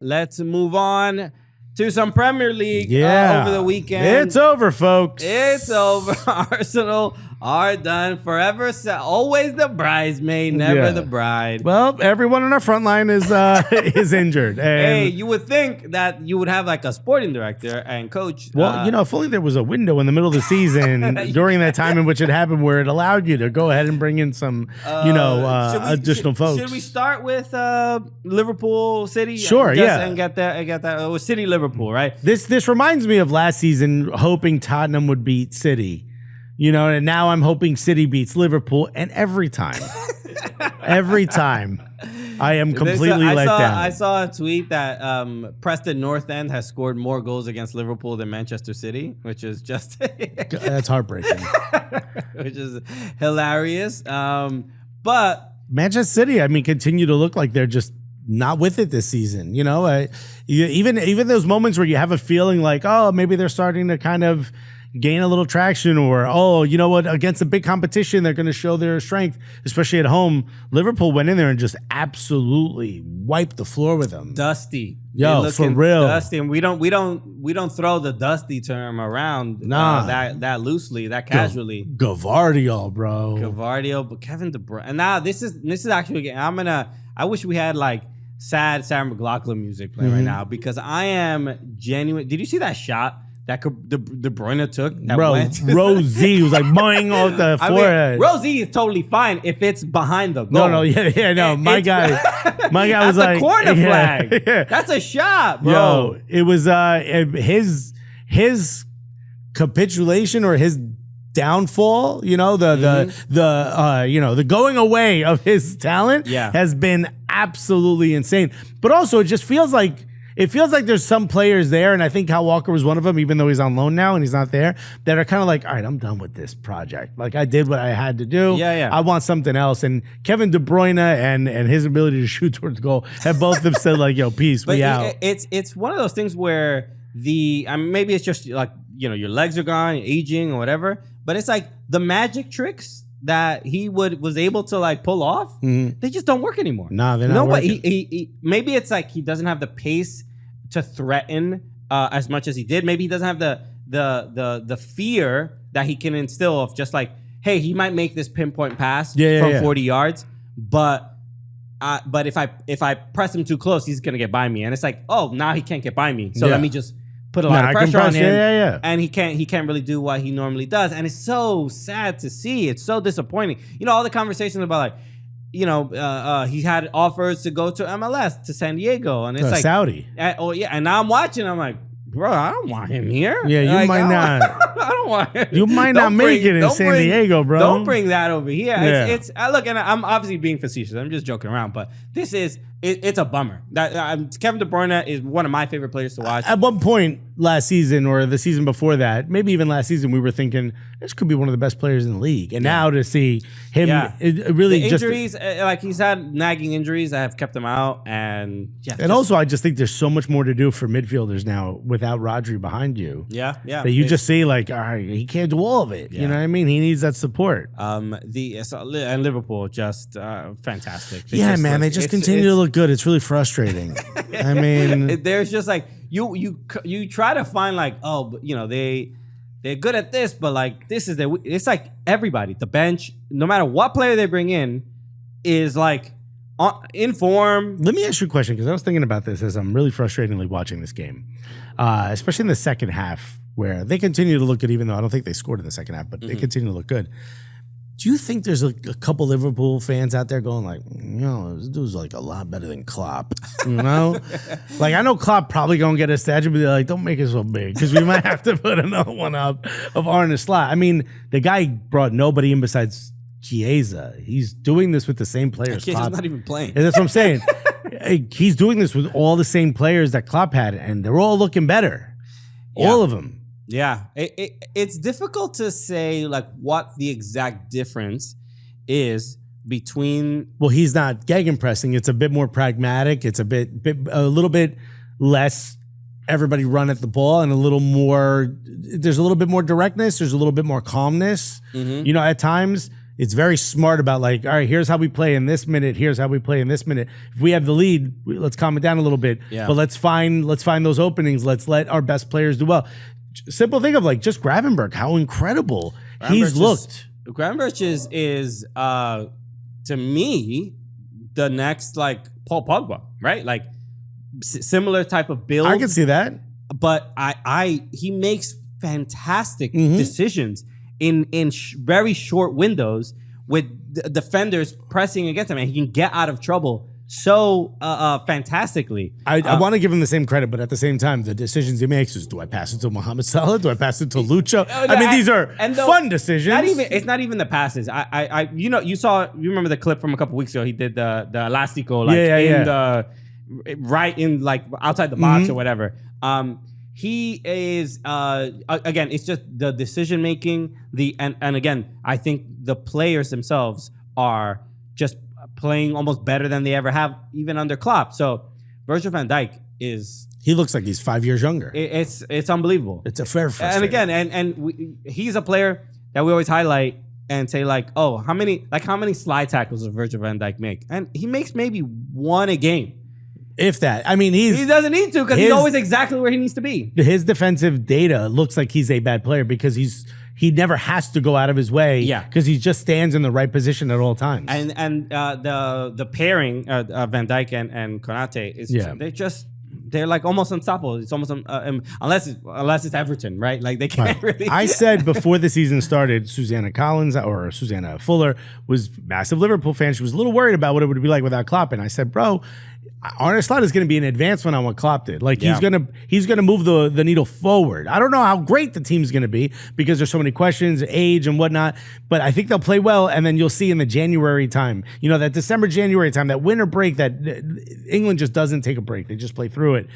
let's move on to some Premier League over the weekend. It's over, folks. It's over. Arsenal are done forever. Always the bridesmaid, never the bride. Well, everyone on our front line is is injured. And hey, you would think that you would have like a sporting director and coach. Well, if only there was a window in the middle of the season during that time in which it happened where it allowed you to go ahead and bring in some, additional folks. Should we start with Liverpool City? Sure, and get that. It was City Liverpool, right? This reminds me of last season, hoping Tottenham would beat City. And now I'm hoping City beats Liverpool, and every time, I am completely let down. I saw a tweet that Preston North End has scored more goals against Liverpool than Manchester City, which is just that's heartbreaking. Which is hilarious. But Manchester City, continue to look like they're just not with it this season. Even those moments where you have a feeling like, oh, maybe they're starting to kind of gain a little traction, or against a big competition they're going to show their strength, especially at home. Liverpool went in there and just absolutely wiped the floor with them. Dusty, for real. Dusty, and we don't throw the dusty term around that loosely, that casually. Gavardio, bro. Gavardio, but Kevin De Bruyne. And now this is actually I wish we had like sad Sarah McLachlan music playing right now, because I am genuine. Did you see that shot that De Bruyne took? Rosie was like boing off the forehead. Rosie is totally fine if it's behind the goal. No. My guy was like, that's a corner flag. Yeah. That's a shot, bro. Yo, it was his capitulation or his downfall. The going away of his talent has been absolutely insane. But also, it just feels like. It feels like there's some players there, and I think Kyle Walker was one of them, even though he's on loan now and he's not there, that are kind of like, all right, I'm done with this project. Like, I did what I had to do. I want something else. And Kevin De Bruyne and his ability to shoot towards goal have both of them said, like, yo, peace, we out. It's one of those things where maybe it's just like, your legs are gone, you're aging or whatever, but it's like the magic tricks that he was able to like pull off, they just don't work anymore. No, they're not working. But he maybe it's like he doesn't have the pace to threaten as much as he did. Maybe he doesn't have the fear that he can instill of just like, hey, he might make this pinpoint pass from 40 yards, but if I press him too close, he's gonna get by me. And it's like, oh, now he can't get by me, so let me just put a lot of pressure on him. And he can't really do what he normally does. And it's so sad to see. It's so disappointing. All the conversations about like, he had offers to go to MLS, to San Diego, and it's like Saudi. And now I'm watching. I'm like, bro, I don't want him here. Yeah, you might not. I don't want him. You might not make it in San Diego, bro. Don't bring that over here. Yeah. It's look, and I'm obviously being facetious. I'm just joking around, but this is it's a bummer. That Kevin De Bruyne is one of my favorite players to watch. At one point last season or the season before that, maybe even last season, we were thinking this could be one of the best players in the league. And now to see him, it really the injuries, like he's had nagging injuries that have kept him out, and also I just think there's so much more to do for midfielders now without Rodri behind you. That you just see like, all right, he can't do all of it. You know what I mean? He needs that support. And Liverpool just fantastic. They just continue to look good. It's really frustrating. I mean, there's just like you try to find like, oh, but they're good at this, but like this is it's like everybody, the bench, no matter what player they bring in, is like in form. Let me ask you a question, because I was thinking about this as I'm really frustratingly watching this game, especially in the second half, where they continue to look good, even though I don't think they scored in the second half, but they continue to look good. Do you think there's a couple Liverpool fans out there going like, this dude's like a lot better than Klopp, Like, I know Klopp probably going to get a statue, but they're like, don't make it so big, because we might have to put another one up of Arne Slot. I mean, the guy brought nobody in besides Chiesa. He's doing this with the same players. Chiesa's not even playing. And that's what I'm saying. He's doing this with all the same players that Klopp had, and they're all looking better. All of them. Yeah, it's difficult to say like what the exact difference is between. Well, he's not gegenpressing. It's a bit more pragmatic. It's a little bit less everybody run at the ball, and a little more. There's a little bit more directness. There's a little bit more calmness. At times It's very smart about like, all right, here's how we play in this minute. Here's how we play in this minute. If we have the lead, let's calm it down a little bit. Yeah. But let's find those openings. Let's let our best players do well. Simple thing of like just Gravenberch, how incredible he's looked. Gravenberch is to me the next like Paul Pogba, right? Like similar type of build. I can see that. But he makes fantastic decisions in very short windows with defenders pressing against him, and he can get out of trouble so fantastically. I want to give him the same credit, but at the same time, the decisions he makes is: do I pass it to Mohamed Salah? Do I pass it to Lucho? I mean, these are fun decisions. It's not even the passes. You remember the clip from a couple weeks ago? He did the elastico right in like outside the box or whatever. He is again. It's just the decision making. And again, I think the players themselves are just playing almost better than they ever have, even under Klopp. So Virgil van Dijk he looks like he's 5 years younger. It's unbelievable. It's a fair frustration. And again, he's a player that we always highlight and say like, oh, how many slide tackles does Virgil van Dijk make? And he makes maybe one a game. If that. I mean, he doesn't need to because he's always exactly where he needs to be. His defensive data looks like he's a bad player because he never has to go out of his way. Yeah, because he just stands in the right position at all times. And the pairing Van Dijk and Konate is they're like almost unstoppable. It's almost unless it's Everton, right? Like they can't really. I said before the season started, Susanna Fuller was a massive Liverpool fan. She was a little worried about what it would be like without Klopp, and I said, bro, Arne Slot is going to be an advancement on what Klopp did. Like he's gonna move the needle forward. I don't know how great the team's going to be because there's so many questions, age and whatnot. But I think they'll play well, and then you'll see in the January time, that December January time, that winter break, that England just doesn't take a break. They just play through it.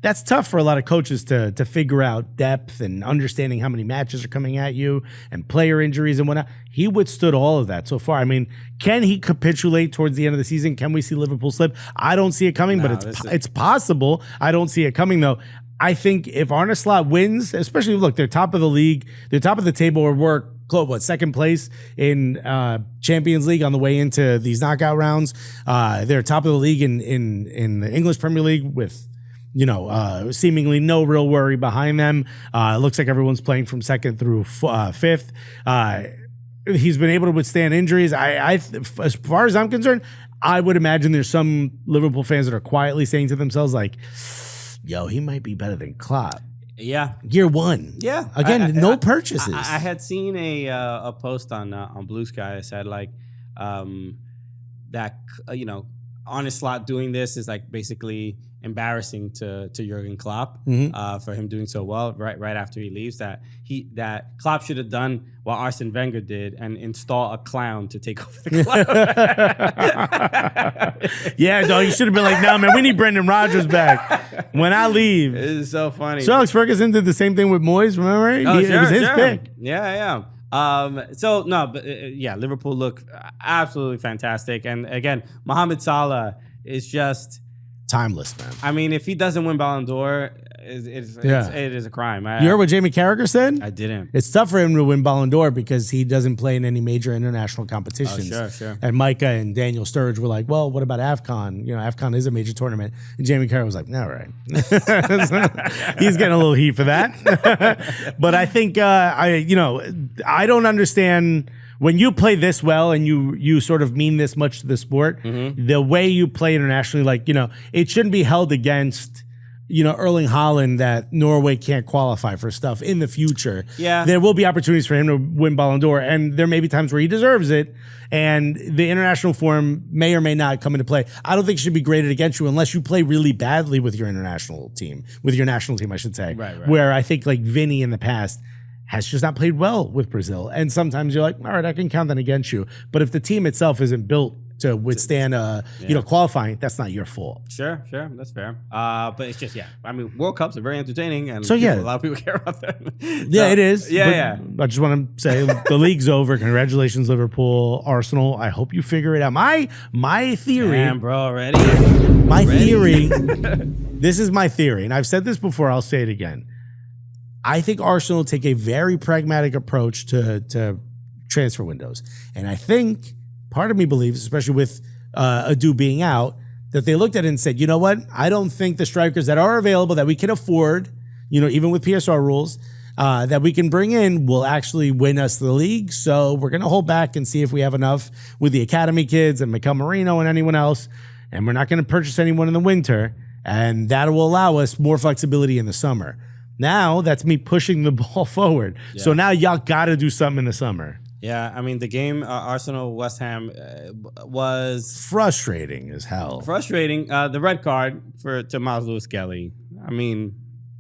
That's tough for a lot of coaches to figure out depth and understanding how many matches are coming at you and player injuries and whatnot. He withstood all of that so far. I mean, can he capitulate towards the end of the season? Can we see Liverpool slip? I don't see it coming, but it's possible. I don't see it coming, though. I think if Arne Slot wins, especially, look, they're top of the league, they're top of the table, or we're second place in Champions League on the way into these knockout rounds. They're top of the league in the English Premier League with seemingly no real worry behind them. It looks like everyone's playing from second through fifth. He's been able to withstand injuries. As far as I'm concerned, I would imagine there's some Liverpool fans that are quietly saying to themselves like, yo, he might be better than Klopp. Yeah. Year one. Yeah. Again, no purchases. I had seen a post on Blue Sky that said like that Arne Slot doing this is like basically embarrassing to Jürgen Klopp for him doing so well right after he leaves. That Klopp should have done what Arsene Wenger did and install a clown to take over the club. Yeah, dog, you should have been like, no, man, we need Brendan Rodgers back when I leave. It is so funny. So Alex Ferguson did the same thing with Moyes, remember? It was his pick. Yeah. Liverpool look absolutely fantastic. And again, Mohamed Salah is just timeless, man. I mean, if he doesn't win Ballon d'Or, it is a crime. You heard what Jamie Carragher said? I didn't. It's tough for him to win Ballon d'Or because he doesn't play in any major international competitions. Oh, sure. And Micah and Daniel Sturridge were like, well, what about AFCON? AFCON is a major tournament. And Jamie Carragher was like, no, right. He's getting a little heat for that. But I think, I don't understand when you play this well and you sort of mean this much to the sport, the way you play internationally, it shouldn't be held against, Erling Haaland that Norway can't qualify for stuff in the future. Yeah. There will be opportunities for him to win Ballon d'Or, and there may be times where he deserves it, and the international form may or may not come into play. I don't think it should be graded against you unless you play really badly with your national team, I should say. Right. Where I think like Vinny in the past has just not played well with Brazil. And sometimes you're like, all right, I can count that against you. But if the team itself isn't built to withstand, qualifying, that's not your fault. Sure, that's fair. But it's just, World Cups are very entertaining, and so, a lot of people care about them. It is. Yeah. I just want to say the league's over. Congratulations, Liverpool, Arsenal. I hope you figure it out. My theory. Damn, bro, ready? Theory. This is my theory, and I've said this before. I'll say it again. I think Arsenal take a very pragmatic approach to transfer windows. And I think part of me believes, especially with Adu being out, that they looked at it and said, you know what? I don't think the strikers that are available that we can afford, even with PSR rules, that we can bring in will actually win us the league. So we're going to hold back and see if we have enough with the academy kids and Mikel Marino and anyone else. And we're not going to purchase anyone in the winter. And that will allow us more flexibility in the summer. Now that's me pushing the ball forward. Yeah. So now y'all got to do something in the summer. Yeah, I mean, the game Arsenal-West Ham was... frustrating as hell. Frustrating. The red card to Miles Lewis-Kelly. I mean,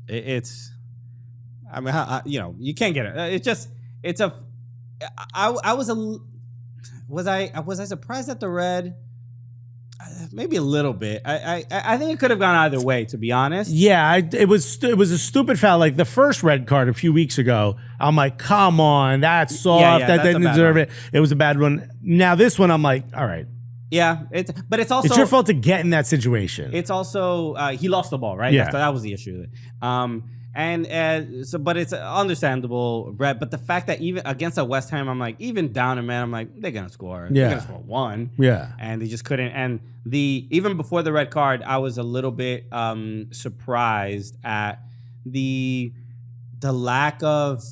it's... I mean, you can't get it. Was I surprised at the red? Maybe a little bit. I think it could have gone either way, to be honest. Yeah, it was a stupid foul. Like the first red card a few weeks ago, I'm like, come on, that's soft. That didn't deserve it. It was a bad one. Now this one, I'm like, all right. Yeah, but it's also... it's your fault to get in that situation. It's also... he lost the ball, right? Yeah. That was the issue. But it's understandable, Brett. But the fact that even against a West Ham, I'm like, even down a man, I'm like, they're gonna score. Yeah. They're gonna score one. Yeah. And they just couldn't. And even before the red card, I was a little bit surprised at the lack of.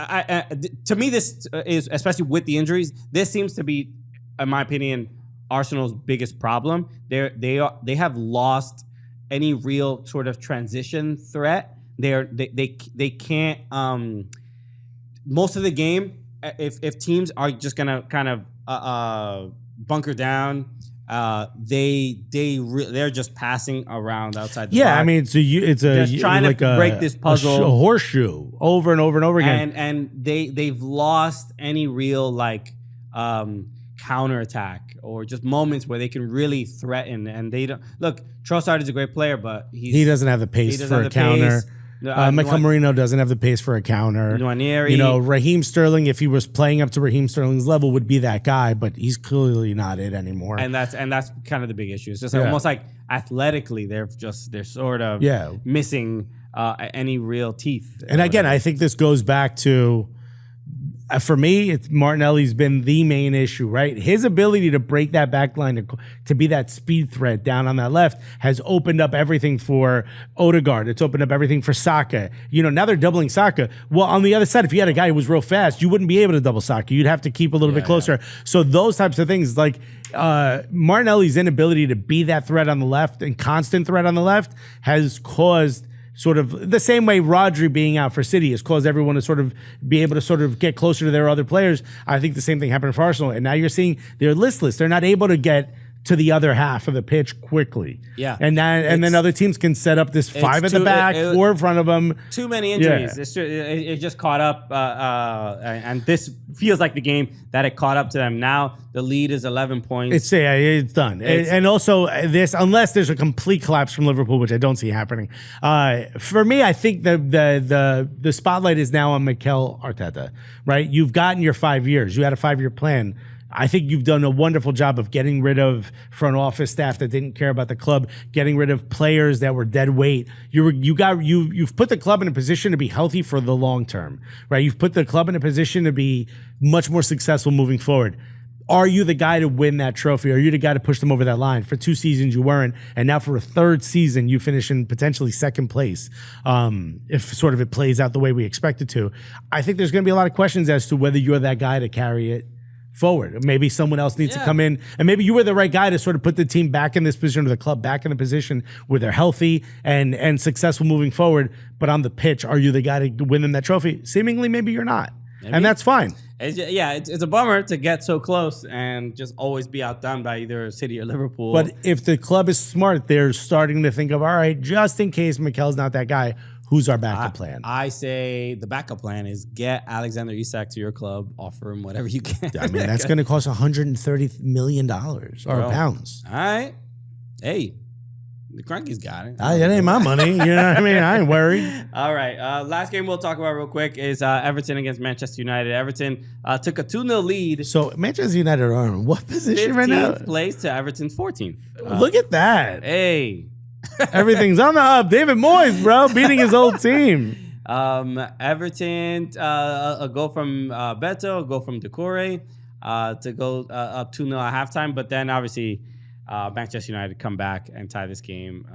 To me, this is, especially with the injuries, this seems to be, in my opinion, Arsenal's biggest problem. They have lost any real sort of transition threat. They can't most of the game, if teams are just gonna kind of bunker down, they're just passing around outside the box. I mean, it's just trying like to break this puzzle, a horseshoe over and over and over again. And they've lost any real counterattack or just moments where they can really threaten. And they don't look. Trossard is a great player, but he doesn't have the pace for a counter. Mikel Marino doesn't have the pace for a counter. Nwaneri. Raheem Sterling, if he was playing up to Raheem Sterling's level, would be that guy, but he's clearly not it anymore. And that's kind of the big issue. It's just almost like athletically, they're sort of missing any real teeth. And again, I think this goes back to, for me, it's Martinelli's been the main issue, right? His ability to break that back line, to be that speed threat down on that left, has opened up everything for Odegaard. It's opened up everything for Saka. Now they're doubling Saka. Well, on the other side, if you had a guy who was real fast, you wouldn't be able to double Saka. You'd have to keep a little bit closer. So those types of things, like Martinelli's inability to be that threat on the left and constant threat on the left, has caused sort of the same way Rodri being out for City has caused everyone to sort of be able to sort of get closer to their other players. I think the same thing happened for Arsenal. And now you're seeing they're listless. They're not able to get to the other half of the pitch quickly. Yeah. And then other teams can set up this 5 at the back, 4 in front of them. Too many injuries. Yeah. It just caught up. And this feels like the game that it caught up to them. Now the lead is 11 points. It's done. And also this, unless there's a complete collapse from Liverpool, which I don't see happening. For me, I think the spotlight is now on Mikel Arteta, right? You've gotten your 5 years. You had a 5-year plan. I think you've done a wonderful job of getting rid of front office staff that didn't care about the club, getting rid of players that were dead weight. You've put the club in a position to be healthy for the long term, right? You've put the club in a position to be much more successful moving forward. Are you the guy to win that trophy? Are you the guy to push them over that line? For 2 seasons you weren't, and now for a 3rd season you finish in potentially 2nd place. If sort of it plays out the way we expect it to, I think there's going to be a lot of questions as to whether you're that guy to carry it forward. Maybe someone else needs to come in, and maybe you were the right guy to sort of put the team back in this position, or the club back in the position where they're healthy and successful moving forward. But on the pitch, are you the guy to win them that trophy? Seemingly, maybe you're not. And that's fine. It's a bummer to get so close and just always be outdone by either City or Liverpool. But if the club is smart, they're starting to think of, all right, just in case Mikel's not that guy, who's our backup plan? I say the backup plan is get Alexander Isak to your club, offer him whatever you can. I mean, that's going to cost $130 million or pounds. All right. Hey, the Cranky's got it. It ain't my money. You know what I mean? I ain't worried. All right. Last game we'll talk about real quick is Everton against Manchester United. Everton took a 2-0 lead. So Manchester United are in what position right now? 15th place to Everton's 14th. Look at that. Hey. Everything's on the up. David Moyes, bro, beating his old team. Everton, a goal from Beto, a goal from Decore to go up 2-0 at halftime. But then obviously Manchester United come back and tie this game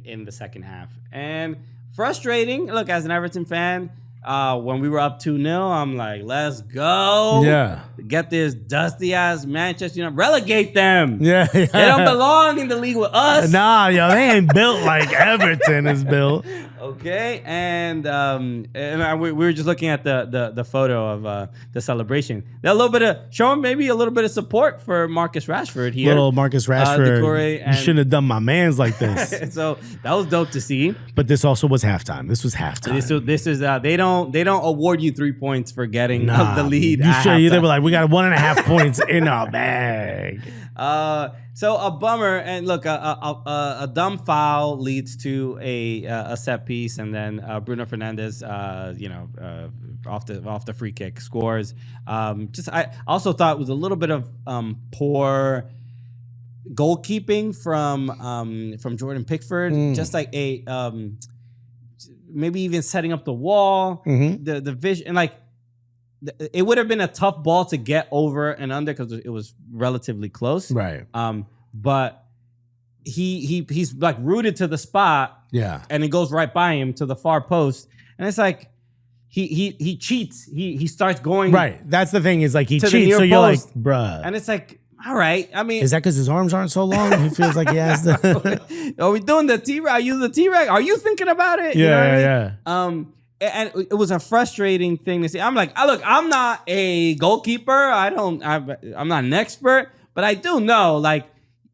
in the second half. And frustrating. Look, as an Everton fan, when we were up 2-0, I'm like, let's go. Yeah. Get this dusty-ass Manchester United. Relegate them. Yeah. They don't belong in the league with us. Nah, yo, they ain't built like Everton is built. Okay, and we were just looking at the photo of the celebration. A little bit of showing maybe a little bit of support for Marcus Rashford here. Little Marcus Rashford. Decore, You shouldn't have done my man's like this. So that was dope to see. But this also was halftime. This was halftime. This is they don't award you 3 points for getting the lead. You sure they were like, we got 1.5 points in our bag. So a bummer, and look, a dumb foul leads to a set piece, and then Bruno Fernandes, off the free kick scores. I also thought it was a little bit of poor goalkeeping from Jordan Pickford, just like a maybe even setting up the wall, the vision, and like. It would have been a tough ball to get over and under because it was relatively close. Right. But he's like rooted to the spot. Yeah. And it goes right by him to the far post. And it's like he cheats. He starts going. Right. That's the thing is like he to the cheats. near So you're like, post. bruh. And it's like, all right. I mean, Is that because his arms aren't so long? He feels like he has to. are we doing the T-Reg? Are you the T-Reg? Are you thinking about it? You know what I mean? And it was a frustrating thing to see. I'm like, look, I'm not a goalkeeper. I'm not an expert, but I do know like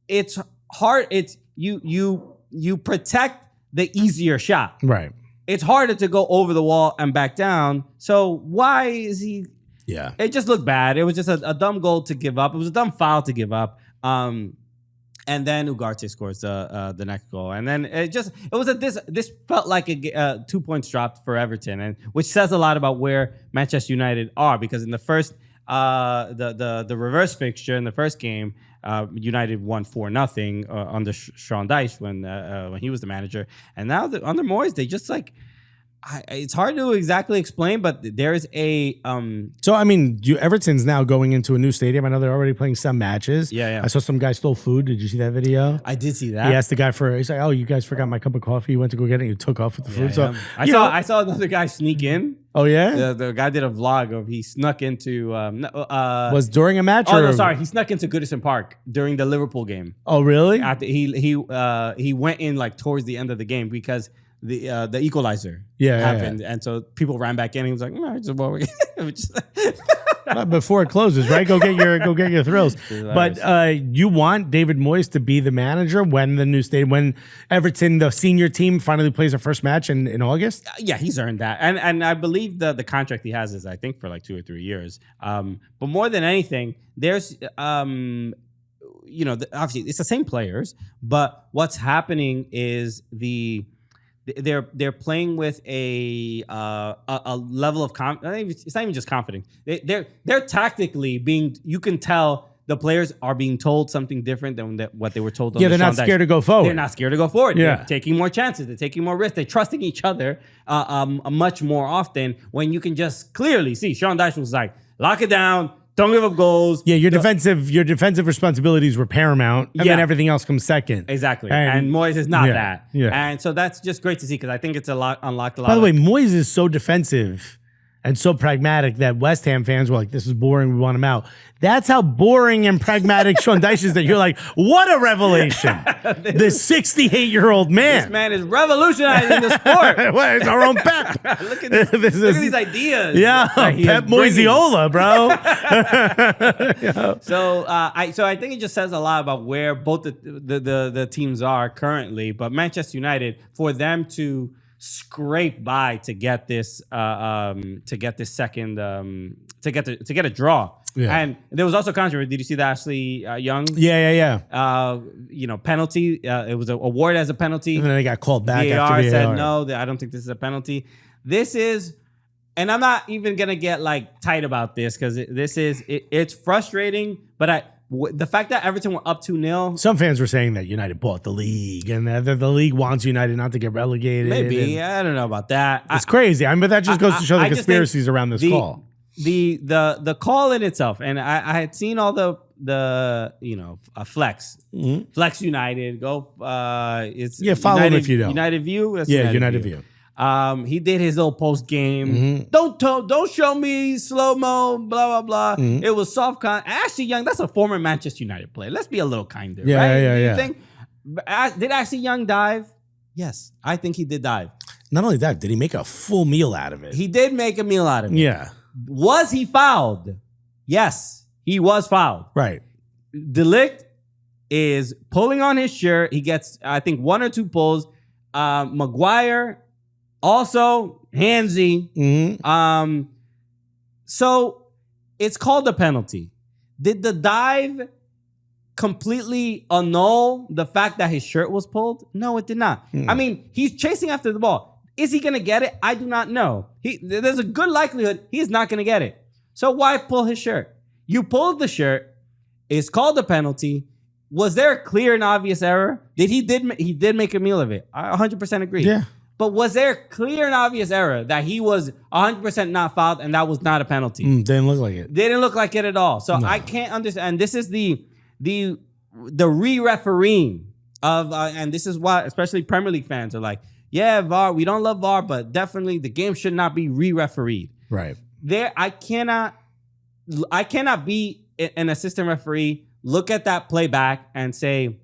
it's hard. It's you protect the easier shot. Right. It's harder to go over the wall and back down. So why is he? Yeah. It just looked bad. It was just a dumb goal to give up. It was a dumb foul to give up. And then Ugarte scores the next goal, and then this felt like a 2 points dropped for Everton, and which says a lot about where Manchester United are, because in the first the reverse fixture in the first game, United won 4-0 under Sean Dyche when he was the manager, and now under Moyes they just like. It's hard to exactly explain, but there is a. So I mean, Everton's now going into a new stadium. I know they're already playing some matches. Yeah. I saw some guy stole food. Did you see that video? I did see that. He asked the guy he's like, "Oh, you guys forgot my cup of coffee. You went to go get it. And you took off with the food." So I saw another guy sneak in. Oh yeah, the guy did a vlog of he snuck into. Was during a match? Oh no, sorry, he snuck into Goodison Park during the Liverpool game. Oh really? He went in like towards the end of the game because. The equalizer happened, and so people ran back in. He was like, before it closes, right? Go get your thrills. But you want David Moyes to be the manager when the new stadium, when Everton, the senior team, finally plays their first match in August. Yeah, he's earned that, and I believe the contract he has is I think for like 2 or 3 years. But more than anything, there's obviously it's the same players, but what's happening is they're playing with a level of confidence. It's not even just confidence. They're tactically being. You can tell the players are being told something different than what they were told. Yeah, they're not scared to go forward. They're not scared to go forward. Yeah. They're taking more chances. They're taking more risks. They're trusting each other much more often. When you can just clearly see Sean Dyche was like, lock it down. Don't give up goals. Yeah, your defensive responsibilities were paramount, and then everything else comes second. Exactly. And Moyes is not that. Yeah. And so that's just great to see because I think it's unlocked a lot. By the way, Moyes is so defensive and so pragmatic that West Ham fans were like, this is boring, we want him out. That's how boring and pragmatic Sean Dyche is that you're like, what a revelation. The 68-year-old man. This man is revolutionizing the sport. Well, it's our own Pep. Look at this. Look at these ideas. Yeah, Pep Moiseola, bro. So I think it just says a lot about where both the teams are currently. But Manchester United, for them to scrape by to get this second to get a draw. Yeah. And there was also controversy. Did you see the Ashley Young? Yeah. Penalty. It was awarded as a penalty. And then they got called back. VAR after said no. I don't think this is a penalty. This is, and I'm not even gonna get like tight about this because it's frustrating. But the fact that Everton were up 2-0. Some fans were saying that United bought the league and that the league wants United not to get relegated. Maybe. I don't know about that. It's crazy. I mean, but that just goes to show the conspiracies around this call. The call in itself, and I had seen all the Flex. Mm-hmm. Flex United. Go. It's follow United, him if you don't. United View. That's United View. He did his little post game. Don't show me slow mo. Blah blah blah. It was soft con. Ashley Young, that's a former Manchester United player. Let's be a little kinder. Yeah, right? yeah, Do you yeah. think did Ashley Young dive? Yes, I think he did dive. Not only that, did he make a full meal out of it? He did make a meal out of it. Yeah. Was he fouled? Yes, he was fouled. Right. De Ligt is pulling on his shirt. He gets, I think, 1 or 2 pulls. Maguire also handsy. So it's called a penalty. Did the dive completely annul the fact that his shirt was pulled? No, it did not. I mean, he's chasing after the ball. Is he going to get it? I do not know. There's a good likelihood he's not going to get it. So why pull his shirt? You pulled the shirt. It's called a penalty. Was there a clear and obvious error? He did make a meal of it. I 100% agree. Yeah. But was there a clear and obvious error that he was 100% not fouled and that was not a penalty? Didn't look like it. Didn't look like it at all. So I can't understand. And this is the re-refereeing of, and this is why especially Premier League fans are like, yeah, VAR, we don't love VAR, but definitely the game should not be re-refereed. Right. I cannot be an assistant referee, look at that playback and say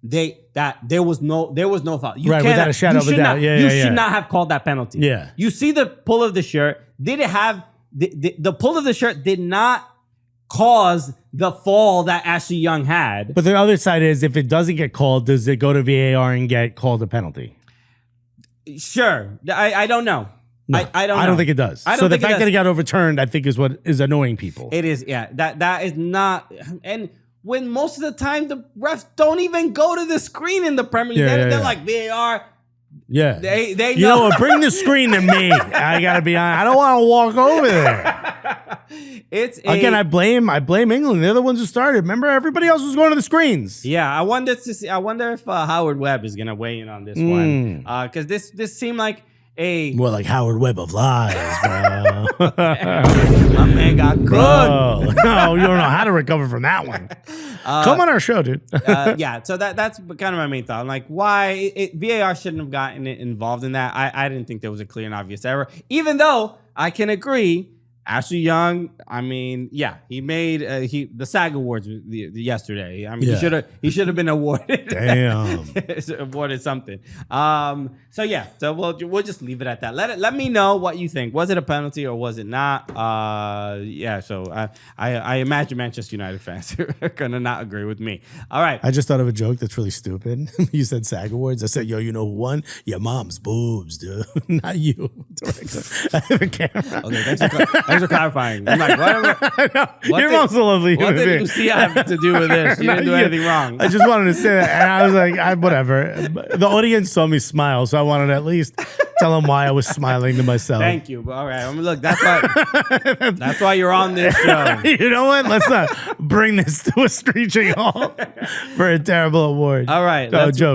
there was no foul. You right, without a shadow of a doubt. You should not have called that penalty. Yeah. You see the pull of the shirt. Did it have the pull of the shirt did not cause the fall that Ashley Young had. But the other side is, if it doesn't get called, does it go to VAR and get called a penalty? Sure. I don't know. No, I don't know. I don't think it does. So the fact that it got overturned, I think, is what is annoying people. It is, yeah. That is not. And when most of the time the refs don't even go to the screen in the Premier League, they're like VAR. Yeah, they know. You know what? Bring the screen to me. I gotta be honest. I don't want to walk over there. I blame England. They're the ones who started. Remember, everybody else was going to the screens. Yeah, I wonder if Howard Webb is gonna weigh in on this one, because this seemed like more like Howard Webb of lies, bro. My man got cooked. No, you don't know how to recover from that one. Come on our show, dude. Yeah, so that's kind of my main thought. I'm like, why VAR shouldn't have gotten involved in that. I didn't think there was a clear and obvious error, even though I can agree. Ashley Young, I mean, yeah, he made the SAG Awards yesterday. I mean, he should have been awarded. Damn, awarded something. So yeah, so we'll just leave it at that. Let me know what you think. Was it a penalty or was it not? Yeah. So I imagine Manchester United fans are gonna not agree with me. All right. I just thought of a joke that's really stupid. You said SAG Awards. I said, yo, you know who won? Your mom's boobs, dude. Not you, director. The camera. Okay, thanks for clarifying. I'm like, your mom's a lovely human being. What did Lucia have to do with this? You didn't do anything wrong. I just wanted to say that, and I was like, whatever. The audience saw me smile, so I wanted to at least tell them why I was smiling to myself. Thank you. All right. I mean, look, that's why you're on this show. You know what? Let's not bring this to a screeching halt for a terrible award. All right. No joke.